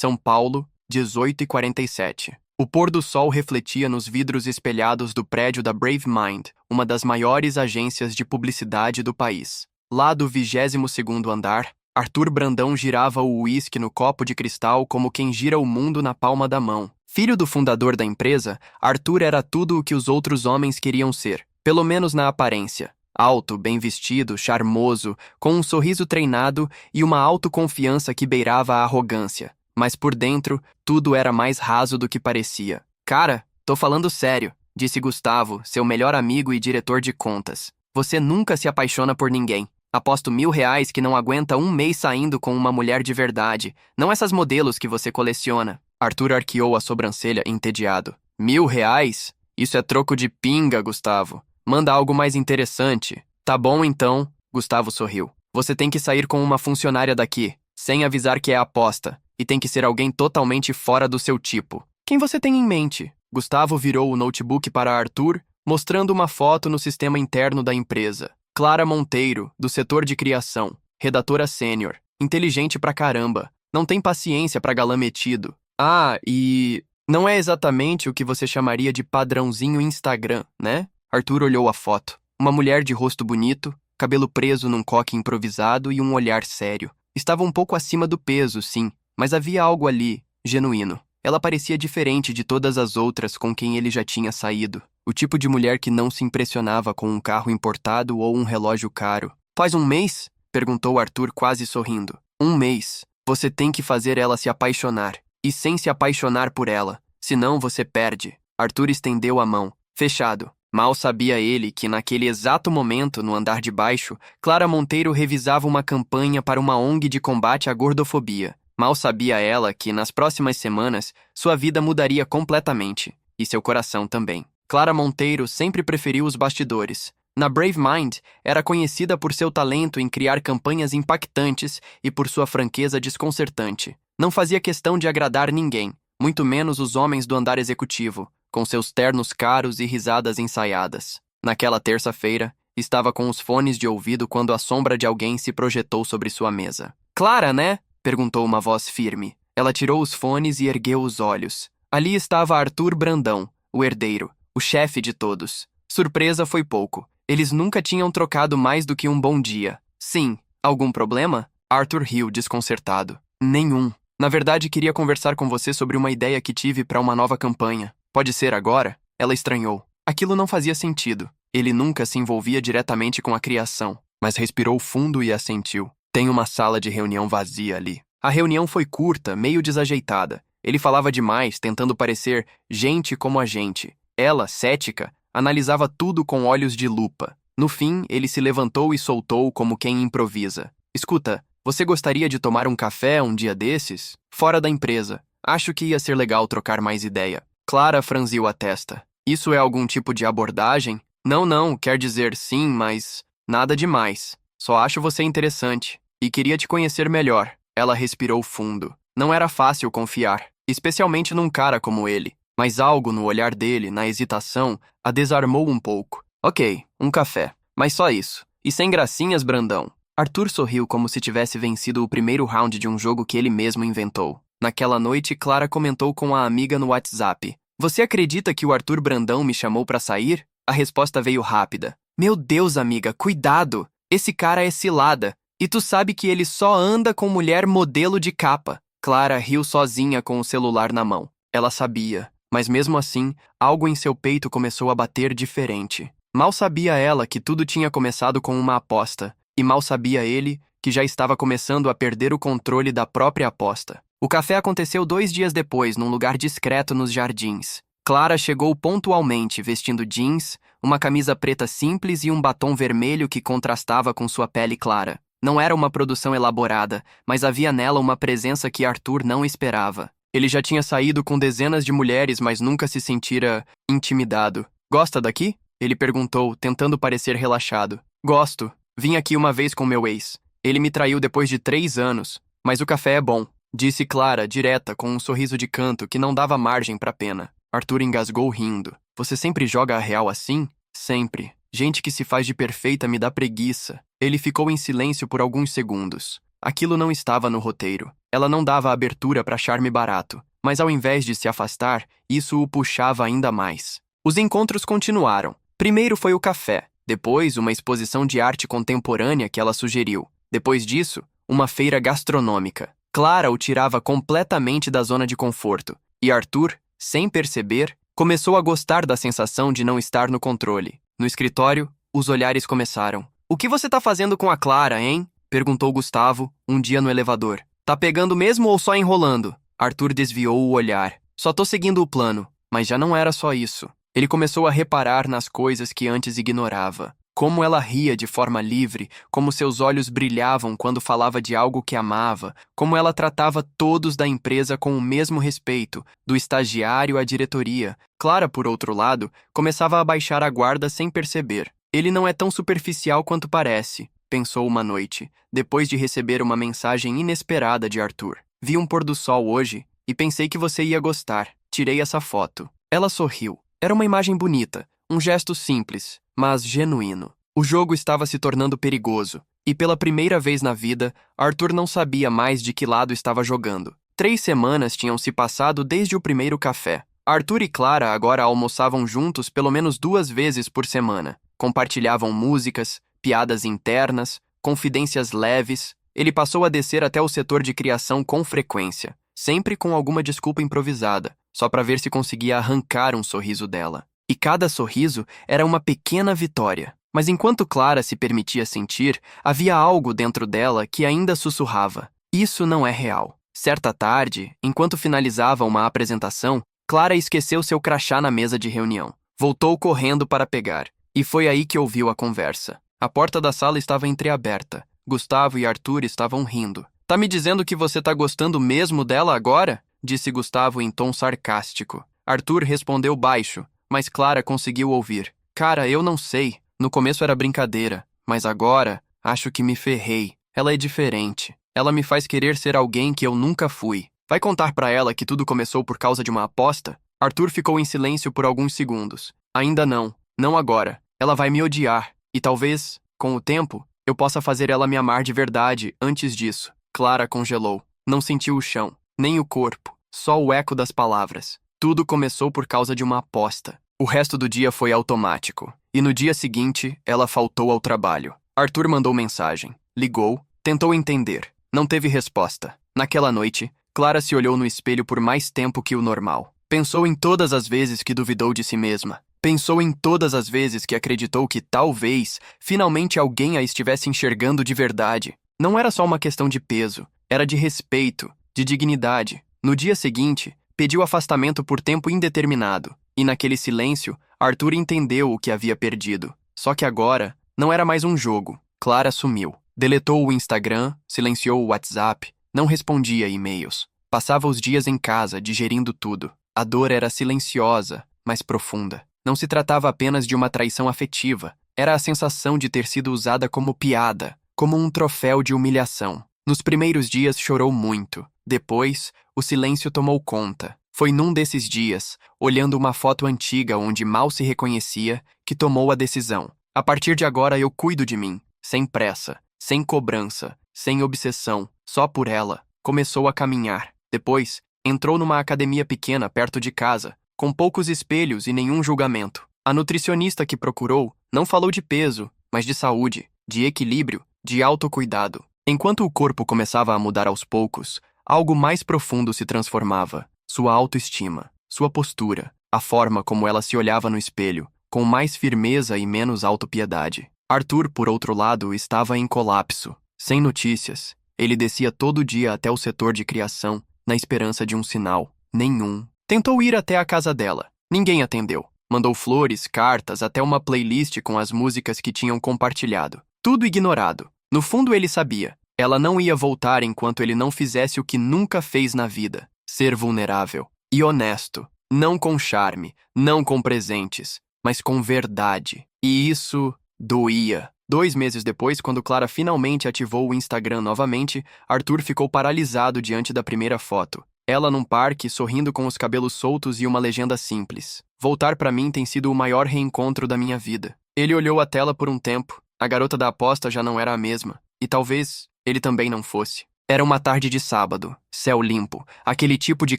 São Paulo, 18h47. O pôr do sol refletia nos vidros espelhados do prédio da Brave Mind, uma das maiores agências de publicidade do país. Lá do 22º andar, Arthur Brandão girava o uísque no copo de cristal como quem gira o mundo na palma da mão. Filho do fundador da empresa, Arthur era tudo o que os outros homens queriam ser, pelo menos na aparência. Alto, bem vestido, charmoso, com um sorriso treinado e uma autoconfiança que beirava a arrogância. Mas por dentro, tudo era mais raso do que parecia. Cara, tô falando sério, disse Gustavo, seu melhor amigo e diretor de contas. Você nunca se apaixona por ninguém. Aposto R$ 1.000 que não aguenta um mês saindo com uma mulher de verdade, não essas modelos que você coleciona. Arthur arqueou a sobrancelha entediado. R$ 1.000? Isso é troco de pinga, Gustavo. Manda algo mais interessante. Tá bom então, Gustavo sorriu. Você tem que sair com uma funcionária daqui, sem avisar que é aposta, e tem que ser alguém totalmente fora do seu tipo. Quem você tem em mente? Gustavo virou o notebook para Arthur, mostrando uma foto no sistema interno da empresa. Clara Monteiro, do setor de criação, redatora sênior, inteligente pra caramba, não tem paciência pra galã metido. Ah, e não é exatamente o que você chamaria de padrãozinho Instagram, né? Arthur olhou a foto. Uma mulher de rosto bonito, cabelo preso num coque improvisado e um olhar sério. Estava um pouco acima do peso, sim, mas havia algo ali, genuíno. Ela parecia diferente de todas as outras com quem ele já tinha saído. O tipo de mulher que não se impressionava com um carro importado ou um relógio caro. Faz um mês? Perguntou Arthur quase sorrindo. Um mês. Você tem que fazer ela se apaixonar. E sem se apaixonar por ela. Senão você perde. Arthur estendeu a mão. Fechado. Mal sabia ele que naquele exato momento, no andar de baixo, Clara Monteiro revisava uma campanha para uma ONG de combate à gordofobia. Mal sabia ela que, nas próximas semanas, sua vida mudaria completamente. E seu coração também. Clara Monteiro sempre preferiu os bastidores. Na Brave Mind, era conhecida por seu talento em criar campanhas impactantes e por sua franqueza desconcertante. Não fazia questão de agradar ninguém, muito menos os homens do andar executivo, com seus ternos caros e risadas ensaiadas. Naquela terça-feira, estava com os fones de ouvido quando a sombra de alguém se projetou sobre sua mesa. Clara, né? Perguntou uma voz firme. Ela tirou os fones e ergueu os olhos. Ali estava Arthur Brandão, o herdeiro, o chefe de todos. Surpresa foi pouco. Eles nunca tinham trocado mais do que um bom dia. Sim. Algum problema? Arthur riu, desconcertado. Nenhum. Na verdade, queria conversar com você sobre uma ideia que tive para uma nova campanha. Pode ser agora? Ela estranhou. Aquilo não fazia sentido. Ele nunca se envolvia diretamente com a criação, mas respirou fundo e assentiu. Tem uma sala de reunião vazia ali. A reunião foi curta, meio desajeitada. Ele falava demais, tentando parecer gente como a gente. Ela, cética, analisava tudo com olhos de lupa. No fim, ele se levantou e soltou como quem improvisa. Escuta, você gostaria de tomar um café um dia desses? Fora da empresa. Acho que ia ser legal trocar mais ideia. Clara franziu a testa. Isso é algum tipo de abordagem? Não, quer dizer sim, mas nada demais. Só acho você interessante. E queria te conhecer melhor. Ela respirou fundo. Não era fácil confiar, especialmente num cara como ele. Mas algo no olhar dele, na hesitação, a desarmou um pouco. Ok, um café. Mas só isso. E sem gracinhas, Brandão. Arthur sorriu como se tivesse vencido o primeiro round de um jogo que ele mesmo inventou. Naquela noite, Clara comentou com a amiga no WhatsApp. Você acredita que o Arthur Brandão me chamou pra sair? A resposta veio rápida. Meu Deus, amiga, cuidado! Esse cara é cilada. E tu sabe que ele só anda com mulher modelo de capa. Clara riu sozinha com o celular na mão. Ela sabia. Mas mesmo assim, algo em seu peito começou a bater diferente. Mal sabia ela que tudo tinha começado com uma aposta. E mal sabia ele que já estava começando a perder o controle da própria aposta. O café aconteceu 2 dias depois, num lugar discreto nos jardins. Clara chegou pontualmente, vestindo jeans, uma camisa preta simples e um batom vermelho que contrastava com sua pele clara. Não era uma produção elaborada, mas havia nela uma presença que Arthur não esperava. Ele já tinha saído com dezenas de mulheres, mas nunca se sentira intimidado. Gosta daqui? Ele perguntou, tentando parecer relaxado. Gosto. Vim aqui uma vez com meu ex. Ele me traiu depois de 3 anos, mas o café é bom. Disse Clara, direta, com um sorriso de canto que não dava margem para pena. Arthur engasgou rindo. Você sempre joga a real assim? Sempre. Gente que se faz de perfeita me dá preguiça. Ele ficou em silêncio por alguns segundos. Aquilo não estava no roteiro. Ela não dava abertura para charme barato, mas ao invés de se afastar, isso o puxava ainda mais. Os encontros continuaram. Primeiro foi o café, depois uma exposição de arte contemporânea que ela sugeriu. Depois disso, uma feira gastronômica. Clara o tirava completamente da zona de conforto, e Arthur, sem perceber, começou a gostar da sensação de não estar no controle. No escritório, os olhares começaram. "O que você tá fazendo com a Clara, hein?" perguntou Gustavo, um dia no elevador. "Tá pegando mesmo ou só enrolando?" Arthur desviou o olhar. "Só tô seguindo o plano." Mas já não era só isso. Ele começou a reparar nas coisas que antes ignorava. Como ela ria de forma livre, como seus olhos brilhavam quando falava de algo que amava, como ela tratava todos da empresa com o mesmo respeito, do estagiário à diretoria. Clara, por outro lado, começava a baixar a guarda sem perceber. "Ele não é tão superficial quanto parece", pensou uma noite, depois de receber uma mensagem inesperada de Arthur. "Vi um pôr do sol hoje e pensei que você ia gostar. Tirei essa foto." Ela sorriu. Era uma imagem bonita, um gesto simples, mas genuíno. O jogo estava se tornando perigoso, e pela primeira vez na vida, Arthur não sabia mais de que lado estava jogando. 3 semanas tinham se passado desde o primeiro café. Arthur e Clara agora almoçavam juntos pelo menos 2 vezes por semana. Compartilhavam músicas, piadas internas, confidências leves. Ele passou a descer até o setor de criação com frequência, sempre com alguma desculpa improvisada, só para ver se conseguia arrancar um sorriso dela. E cada sorriso era uma pequena vitória. Mas enquanto Clara se permitia sentir, havia algo dentro dela que ainda sussurrava: "Isso não é real." Certa tarde, enquanto finalizava uma apresentação, Clara esqueceu seu crachá na mesa de reunião. Voltou correndo para pegar, e foi aí que ouviu a conversa. A porta da sala estava entreaberta. Gustavo e Arthur estavam rindo. "Tá me dizendo que você tá gostando mesmo dela agora?" disse Gustavo em tom sarcástico. Arthur respondeu baixo, mas Clara conseguiu ouvir. "Cara, eu não sei. No começo era brincadeira, mas agora acho que me ferrei. Ela é diferente. Ela me faz querer ser alguém que eu nunca fui." "Vai contar pra ela que tudo começou por causa de uma aposta?" Arthur ficou em silêncio por alguns segundos. "Ainda não. Não agora. Ela vai me odiar. E talvez, com o tempo, eu possa fazer ela me amar de verdade antes disso." Clara congelou. Não sentiu o chão, nem o corpo, só o eco das palavras. Tudo começou por causa de uma aposta. O resto do dia foi automático. E no dia seguinte, ela faltou ao trabalho. Arthur mandou mensagem. Ligou, tentou entender. Não teve resposta. Naquela noite, Clara se olhou no espelho por mais tempo que o normal. Pensou em todas as vezes que duvidou de si mesma. Pensou em todas as vezes que acreditou que talvez, finalmente alguém a estivesse enxergando de verdade. Não era só uma questão de peso, era de respeito, de dignidade. No dia seguinte, pediu afastamento por tempo indeterminado. E naquele silêncio, Arthur entendeu o que havia perdido. Só que agora, não era mais um jogo. Clara sumiu. Deletou o Instagram, silenciou o WhatsApp, não respondia e-mails. Passava os dias em casa, digerindo tudo. A dor era silenciosa, mas profunda. Não se tratava apenas de uma traição afetiva. Era a sensação de ter sido usada como piada, como um troféu de humilhação. Nos primeiros dias chorou muito. Depois, o silêncio tomou conta. Foi num desses dias, olhando uma foto antiga onde mal se reconhecia, que tomou a decisão. "A partir de agora eu cuido de mim, sem pressa, sem cobrança, sem obsessão, só por ela." Começou a caminhar. Depois, entrou numa academia pequena perto de casa, com poucos espelhos e nenhum julgamento. A nutricionista que procurou não falou de peso, mas de saúde, de equilíbrio, de autocuidado. Enquanto o corpo começava a mudar aos poucos, algo mais profundo se transformava. Sua autoestima, sua postura, a forma como ela se olhava no espelho, com mais firmeza e menos autopiedade. Arthur, por outro lado, estava em colapso. Sem notícias, ele descia todo dia até o setor de criação, na esperança de um sinal. Nenhum. Tentou ir até a casa dela. Ninguém atendeu. Mandou flores, cartas, até uma playlist com as músicas que tinham compartilhado. Tudo ignorado. No fundo ele sabia. Ela não ia voltar enquanto ele não fizesse o que nunca fez na vida. Ser vulnerável e honesto. Não com charme, não com presentes, mas com verdade. E isso doía. 2 meses depois, quando Clara finalmente ativou o Instagram novamente, Arthur ficou paralisado diante da primeira foto. Ela num parque, sorrindo com os cabelos soltos e uma legenda simples. "Voltar pra mim tem sido o maior reencontro da minha vida." Ele olhou a tela por um tempo. A garota da aposta já não era a mesma. E talvez ele também não fosse. Era uma tarde de sábado, céu limpo, aquele tipo de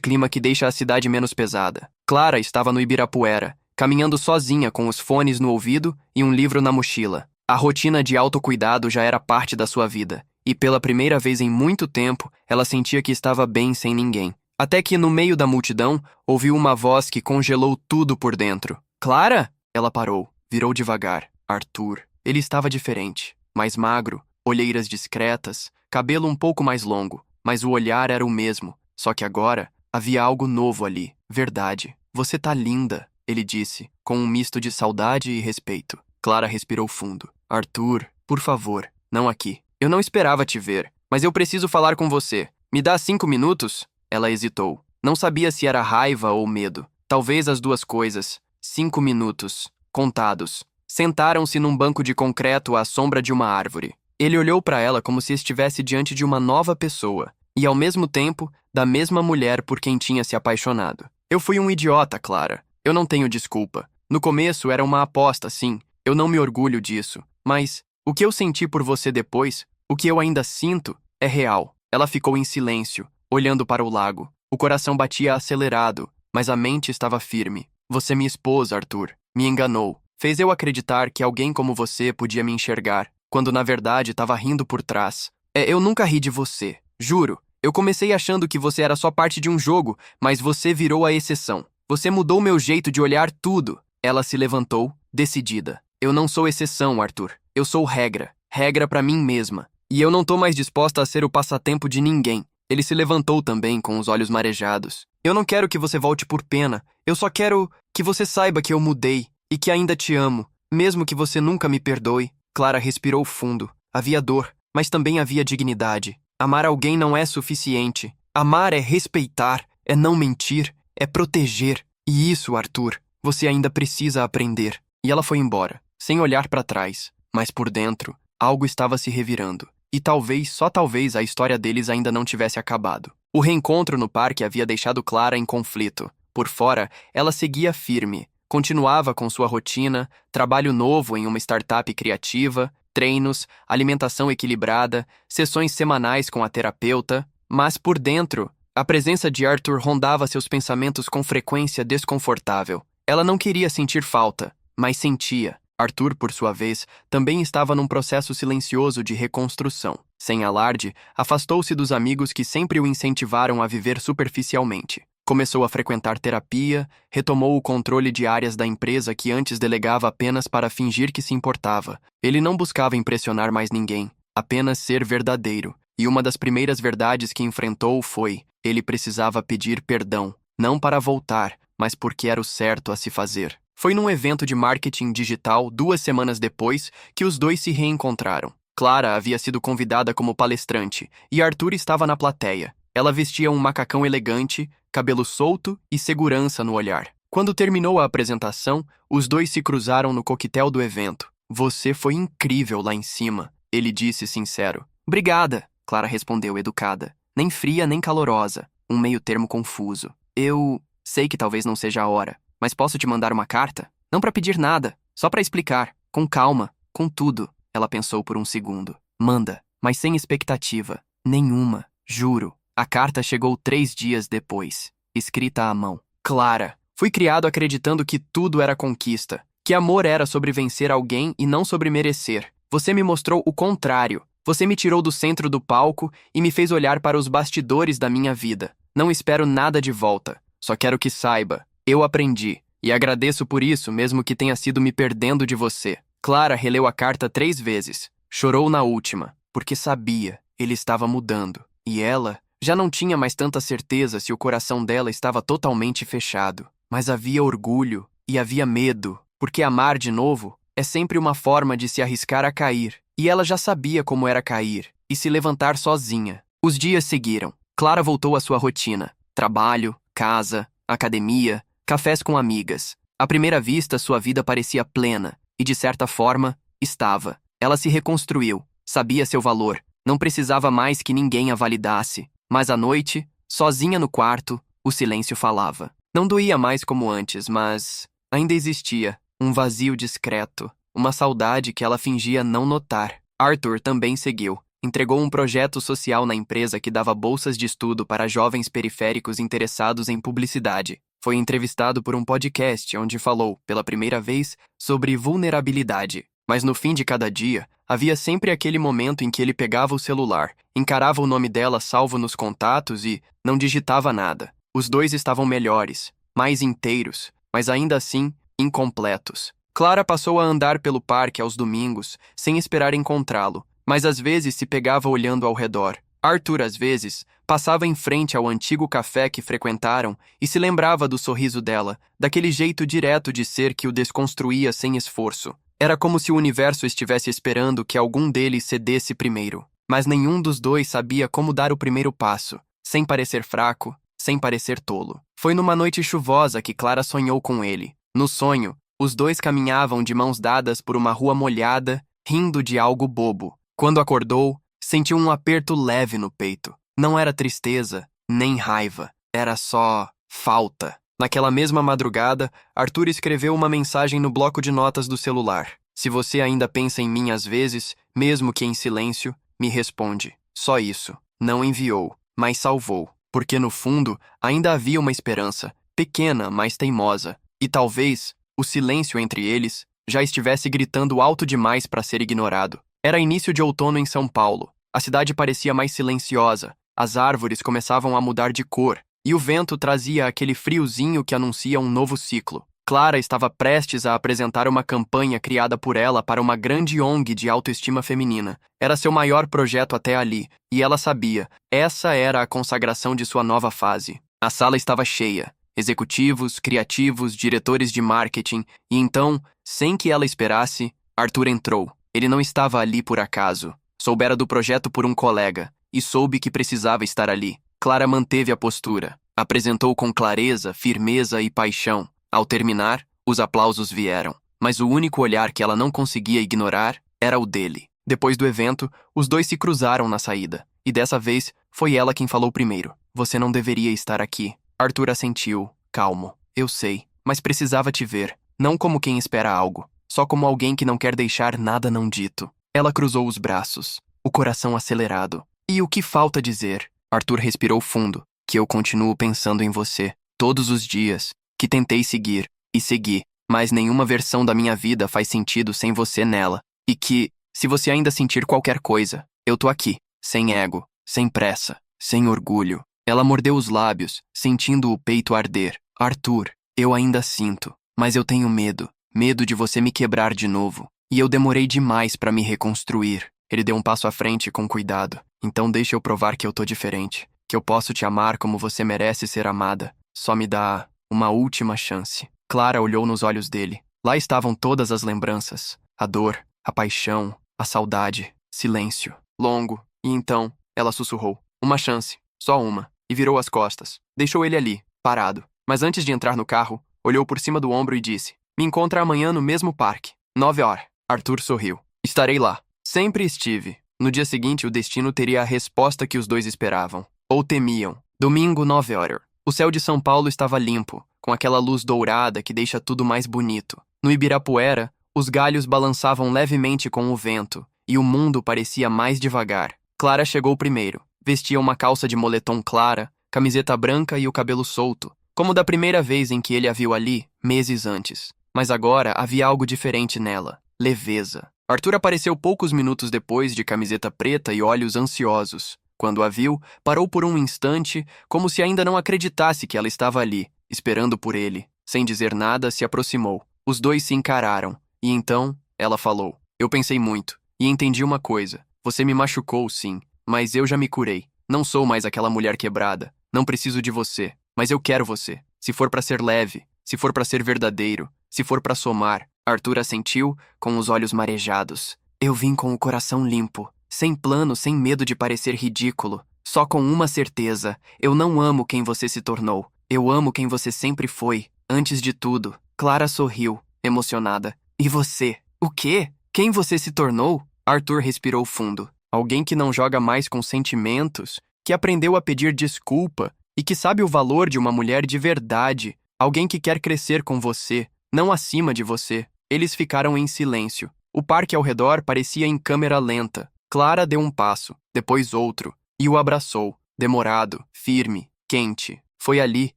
clima que deixa a cidade menos pesada. Clara estava no Ibirapuera, caminhando sozinha com os fones no ouvido e um livro na mochila. A rotina de autocuidado já era parte da sua vida, e pela primeira vez em muito tempo, ela sentia que estava bem sem ninguém. Até que, no meio da multidão, ouviu uma voz que congelou tudo por dentro. Clara? Ela parou, virou devagar. Arthur. Ele estava diferente, mais magro, olheiras discretas, cabelo um pouco mais longo, mas o olhar era o mesmo, só que agora havia algo novo ali. Verdade. Você tá linda, ele disse, com um misto de saudade e respeito. Clara respirou fundo. Arthur, por favor, não aqui. Eu não esperava te ver, mas eu preciso falar com você. Me dá 5 minutos? Ela hesitou. Não sabia se era raiva ou medo. Talvez as duas coisas. 5 minutos. Contados. Sentaram-se num banco de concreto à sombra de uma árvore. Ele olhou para ela como se estivesse diante de uma nova pessoa, e ao mesmo tempo, da mesma mulher por quem tinha se apaixonado. Eu fui um idiota, Clara. Eu não tenho desculpa. No começo era uma aposta, sim. Eu não me orgulho disso. Mas o que eu senti por você depois, o que eu ainda sinto, é real. Ela ficou em silêncio, olhando para o lago. O coração batia acelerado, mas a mente estava firme. Você me expôs, Arthur. Me enganou. Fez eu acreditar que alguém como você podia me enxergar, quando na verdade estava rindo por trás. Eu nunca ri de você, juro. Eu comecei achando que você era só parte de um jogo, mas você virou a exceção. Você mudou meu jeito de olhar tudo. Ela se levantou, decidida. Eu não sou exceção, Arthur. Eu sou regra. Regra pra mim mesma. E eu não tô mais disposta a ser o passatempo de ninguém. Ele se levantou também, com os olhos marejados. Eu não quero que você volte por pena. Eu só quero que você saiba que eu mudei e que ainda te amo, mesmo que você nunca me perdoe. Clara respirou fundo. Havia dor, mas também havia dignidade. Amar alguém não é suficiente. Amar é respeitar, é não mentir, é proteger. E isso, Arthur, você ainda precisa aprender. E ela foi embora, sem olhar para trás. Mas por dentro, algo estava se revirando. E talvez, só talvez, a história deles ainda não tivesse acabado. O reencontro no parque havia deixado Clara em conflito. Por fora, ela seguia firme. Continuava com sua rotina, trabalho novo em uma startup criativa, treinos, alimentação equilibrada, sessões semanais com a terapeuta, mas por dentro, a presença de Arthur rondava seus pensamentos com frequência desconfortável. Ela não queria sentir falta, mas sentia. Arthur, por sua vez, também estava num processo silencioso de reconstrução. Sem alarde, afastou-se dos amigos que sempre o incentivaram a viver superficialmente. Começou a frequentar terapia, retomou o controle de áreas da empresa que antes delegava apenas para fingir que se importava. Ele não buscava impressionar mais ninguém, apenas ser verdadeiro. E uma das primeiras verdades que enfrentou foi: ele precisava pedir perdão, não para voltar, mas porque era o certo a se fazer. Foi num evento de marketing digital 2 semanas depois que os dois se reencontraram. Clara havia sido convidada como palestrante e Arthur estava na plateia. Ela vestia um macacão elegante, cabelo solto e segurança no olhar. Quando terminou a apresentação, os dois se cruzaram no coquetel do evento. Você foi incrível lá em cima, ele disse sincero. Obrigada, Clara respondeu educada. Nem fria nem calorosa, um meio termo confuso. Eu sei que talvez não seja a hora, mas posso te mandar uma carta? Não para pedir nada, só para explicar, com calma, com tudo. Ela pensou por um segundo. Manda, mas sem expectativa. Nenhuma, juro. A carta chegou 3 dias depois, escrita à mão. Clara, fui criado acreditando que tudo era conquista, que amor era sobre vencer alguém e não sobre merecer. Você me mostrou o contrário. Você me tirou do centro do palco e me fez olhar para os bastidores da minha vida. Não espero nada de volta. Só quero que saiba. Eu aprendi. E agradeço por isso, mesmo que tenha sido me perdendo de você. Clara releu a carta 3 vezes. Chorou na última, porque sabia, ele estava mudando. E ela já não tinha mais tanta certeza se o coração dela estava totalmente fechado. Mas havia orgulho e havia medo, porque amar de novo é sempre uma forma de se arriscar a cair. E ela já sabia como era cair e se levantar sozinha. Os dias seguiram. Clara voltou à sua rotina. Trabalho, casa, academia, cafés com amigas. À primeira vista, sua vida parecia plena e, de certa forma, estava. Ela se reconstruiu, sabia seu valor, não precisava mais que ninguém a validasse. Mas à noite, sozinha no quarto, o silêncio falava. Não doía mais como antes, mas ainda existia um vazio discreto, uma saudade que ela fingia não notar. Arthur também seguiu. entregou um projeto social na empresa que dava bolsas de estudo para jovens periféricos interessados em publicidade. Foi entrevistado por um podcast onde falou, pela primeira vez, sobre vulnerabilidade. Mas no fim de cada dia, havia sempre aquele momento em que ele pegava o celular, encarava o nome dela salvo nos contatos e não digitava nada. Os dois estavam melhores, mais inteiros, mas ainda assim, incompletos. Clara passou a andar pelo parque aos domingos, sem esperar encontrá-lo, mas às vezes se pegava olhando ao redor. Arthur, às vezes, passava em frente ao antigo café que frequentaram e se lembrava do sorriso dela, daquele jeito direto de ser que o desconstruía sem esforço. Era como se o universo estivesse esperando que algum deles cedesse primeiro. Mas nenhum dos dois sabia como dar o primeiro passo, sem parecer fraco, sem parecer tolo. Foi numa noite chuvosa que Clara sonhou com ele. No sonho, os dois caminhavam de mãos dadas por uma rua molhada, rindo de algo bobo. Quando acordou, sentiu um aperto leve no peito. Não era tristeza, nem raiva. Era só falta. Naquela mesma madrugada, Arthur escreveu uma mensagem no bloco de notas do celular. Se você ainda pensa em mim às vezes, mesmo que em silêncio, me responde. Só isso. Não enviou, mas salvou. Porque no fundo, ainda havia uma esperança, pequena, mas teimosa. E talvez, o silêncio entre eles, já estivesse gritando alto demais para ser ignorado. Era início de outono em São Paulo. A cidade parecia mais silenciosa. As árvores começavam a mudar de cor, e o vento trazia aquele friozinho que anuncia um novo ciclo. Clara estava prestes a apresentar uma campanha criada por ela para uma grande ONG de autoestima feminina. Era seu maior projeto até ali, e ela sabia, essa era a consagração de sua nova fase. A sala estava cheia. Executivos, criativos, diretores de marketing, e então, sem que ela esperasse, Arthur entrou. Ele não estava ali por acaso. Soubera do projeto por um colega, e soube que precisava estar ali. Clara manteve a postura. Apresentou com clareza, firmeza e paixão. Ao terminar, os aplausos vieram, mas o único olhar que ela não conseguia ignorar era o dele. Depois do evento, os dois se cruzaram na saída, e dessa vez foi ela quem falou primeiro. Você não deveria estar aqui. Arthur assentiu, calmo. Eu sei, mas precisava te ver, não como quem espera algo, só como alguém que não quer deixar nada não dito. Ela cruzou os braços, o coração acelerado. E o que falta dizer? Arthur respirou fundo, que eu continuo pensando em você, todos os dias, que tentei seguir, e segui, mas nenhuma versão da minha vida faz sentido sem você nela, e que, se você ainda sentir qualquer coisa, eu tô aqui, sem ego, sem pressa, sem orgulho. Ela mordeu os lábios, sentindo o peito arder. Arthur, eu ainda sinto, mas eu tenho medo de você me quebrar de novo, e eu demorei demais pra me reconstruir. Ele deu um passo à frente com cuidado. Então deixa eu provar que eu tô diferente, que eu posso te amar como você merece ser amada. Só me dá uma última chance. Clara olhou nos olhos dele. Lá estavam todas as lembranças. A dor, a paixão, a saudade, silêncio, longo. E então, ela sussurrou. Uma chance, só uma. E virou as costas. Deixou ele ali, parado. Mas antes de entrar no carro, olhou por cima do ombro e disse. Me encontra amanhã no mesmo parque. 9 horas. Arthur sorriu. Estarei lá. Sempre estive. No dia seguinte, o destino teria a resposta que os dois esperavam. Ou temiam. Domingo, 9 horas. O céu de São Paulo estava limpo, com aquela luz dourada que deixa tudo mais bonito. No Ibirapuera, os galhos balançavam levemente com o vento, e o mundo parecia mais devagar. Clara chegou primeiro. Vestia uma calça de moletom clara, camiseta branca e o cabelo solto, como da primeira vez em que ele a viu ali, meses antes. Mas agora havia algo diferente nela. Leveza. Arthur apareceu poucos minutos depois de camiseta preta e olhos ansiosos. Quando a viu, parou por um instante, como se ainda não acreditasse que ela estava ali, esperando por ele. Sem dizer nada, se aproximou. Os dois se encararam. E então, ela falou. Eu pensei muito. E entendi uma coisa. Você me machucou, sim. Mas eu já me curei. Não sou mais aquela mulher quebrada. Não preciso de você. Mas eu quero você. Se for pra ser leve. Se for pra ser verdadeiro. Se for pra somar. Arthur assentiu, com os olhos marejados. Eu vim com o coração limpo. Sem plano, sem medo de parecer ridículo. Só com uma certeza. Eu não amo quem você se tornou. Eu amo quem você sempre foi. Antes de tudo. Clara sorriu, emocionada. E você? O quê? Quem você se tornou? Arthur respirou fundo. Alguém que não joga mais com sentimentos, que aprendeu a pedir desculpa e que sabe o valor de uma mulher de verdade. Alguém que quer crescer com você, não acima de você. Eles ficaram em silêncio. O parque ao redor parecia em câmera lenta. Clara deu um passo, depois outro, e o abraçou, demorado, firme, quente. Foi ali,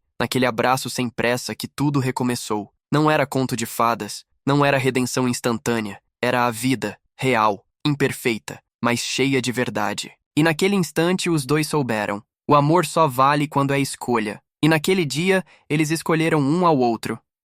naquele abraço sem pressa, que tudo recomeçou. Não era conto de fadas, não era redenção instantânea, era a vida, real, imperfeita, mas cheia de verdade. E naquele instante os dois souberam. O amor só vale quando é escolha. E naquele dia, eles escolheram um ao outro.